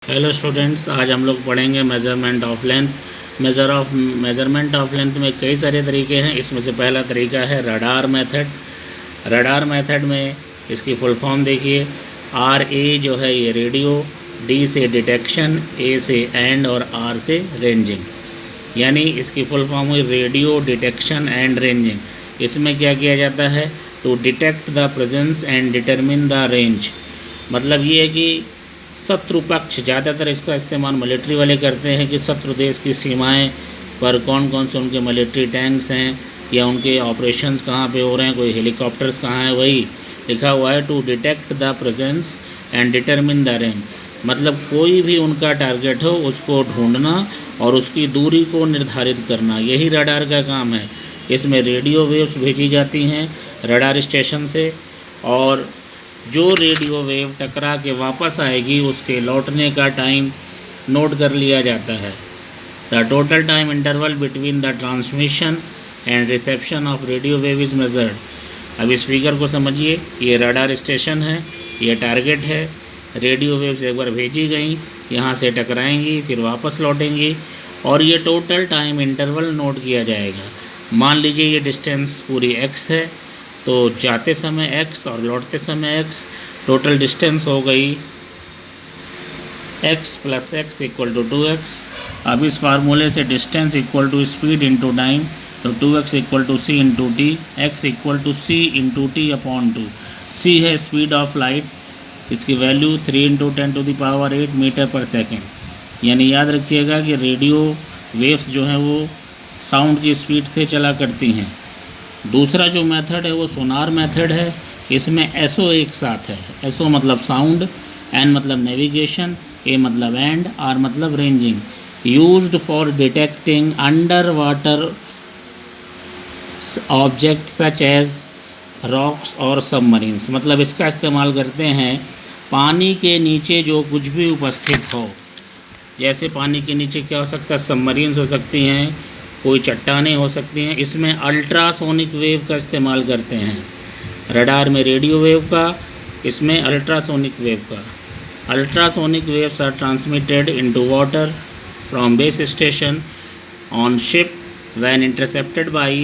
Hello students, आज हम लोग पढ़ेंगे measurement of length. Measurement of length में कई सारे तरीके हैं। इसमें से पहला तरीका है रडार मेथड। रडार मेथड में इसकी फुल फॉर्म देखिए। RA जो है ये रेडियो, D से डिटेक्शन, A से एंड और R से रेंजिंग। यानी इसकी फुल फॉर्म हुई रेडियो डिटेक्शन एंड रेंजिंग। इसमें क्या किया जाता है? To detect the presence and determine the range. मतलब ये है कि शत्रु पक्ष, ज़्यादातर इसका इस्तेमाल मिलिट्री वाले करते हैं कि शत्रु देश की सीमाएं पर कौन कौन से उनके मिलिट्री टैंक्स हैं या उनके ऑपरेशंस कहाँ पे हो रहे हैं, कोई हेलीकॉप्टर्स कहाँ हैं। वही लिखा हुआ है to detect the presence and determine the range. मतलब कोई भी उनका टारगेट हो उसको ढूंढना और उसकी दूरी को निर्धारित करना, यही रडार का काम है। इसमें रेडियो वेव्स भेजी जाती हैं रडार स्टेशन से, और जो रेडियो वेव टकरा के वापस आएगी उसके लौटने का टाइम नोट कर लिया जाता है। The total time interval between the transmission and reception of radio wave is measured. अब इस फिगर को समझिए। ये रडार स्टेशन है, ये टारगेट है। रेडियो वेव्स एक बार भेजी गई, यहाँ से टकराएंगी, फिर वापस लौटेंगी, और ये टोटल टाइम इंटरवल नोट किया जाएगा। मान लीजिए ये डिस्टेंस पूरी x है, तो जाते समय x और लौटते समय x, टोटल डिस्टेंस हो गई x + x = 2x। अब इस फार्मूले से distance equal to speed into time, तो 2x = c × t, x = c × t/2। c है स्पीड ऑफ लाइट, इसकी वैल्यू 3 × 10⁸ मीटर पर सेकेंड। यानी याद रखिएगा कि रेडियो वेव्स जो हैं वो साउंड की स्पीड से चला करती हैं। दूसरा जो मेथड है वो सोनार मेथड है। इसमें SO एक साथ है। SO मतलब साउंड, N मतलब नेविगेशन, A मतलब एंड, R मतलब ranging. Used for detecting under water object such as rocks और सबमरीन्स। मतलब इसका इस्तेमाल करते हैं पानी के नीचे जो कुछ भी उपस्थित हो। जैसे पानी के नीचे क्या हो सकता है? सबमरीन्स हो सकती हैं, कोई चट्टानें हो सकती हैं। इसमें अल्ट्रासोनिक वेव का इस्तेमाल करते हैं। रडार में रेडियो वेव का, इसमें अल्ट्रासोनिक वेव का। Ultrasonic waves are transmitted into water from base station on ship when intercepted by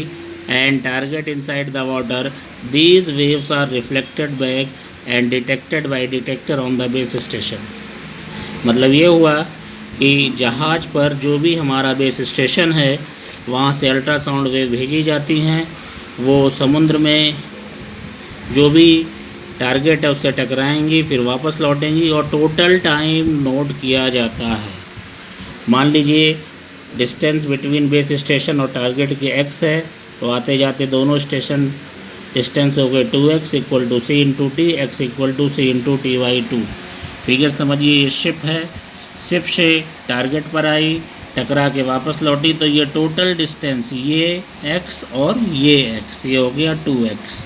and target inside the water. These waves are reflected back and detected by detector on the base station. मतलब ये हुआ कि जहाज़ पर जो भी हमारा base station है वहाँ से अल्ट्रासाउंड वेव भेजी जाती हैं। वो समुद्र में जो भी टारगेट है उससे टकराएंगी, फिर वापस लौटेंगी, और टोटल टाइम नोट किया जाता है। मान लीजिए डिस्टेंस बिटवीन बेस स्टेशन और टारगेट की x है, तो आते जाते दोनों स्टेशन डिस्टेंस हो गए 2x = c × t, x = c × t/2। Figure समझिए, ये शिप है, शिप से टारगेट पर आई, टकरा के वापस लौटी, तो ये टोटल डिस्टेंस, ये x और ये x, ये हो गया 2x।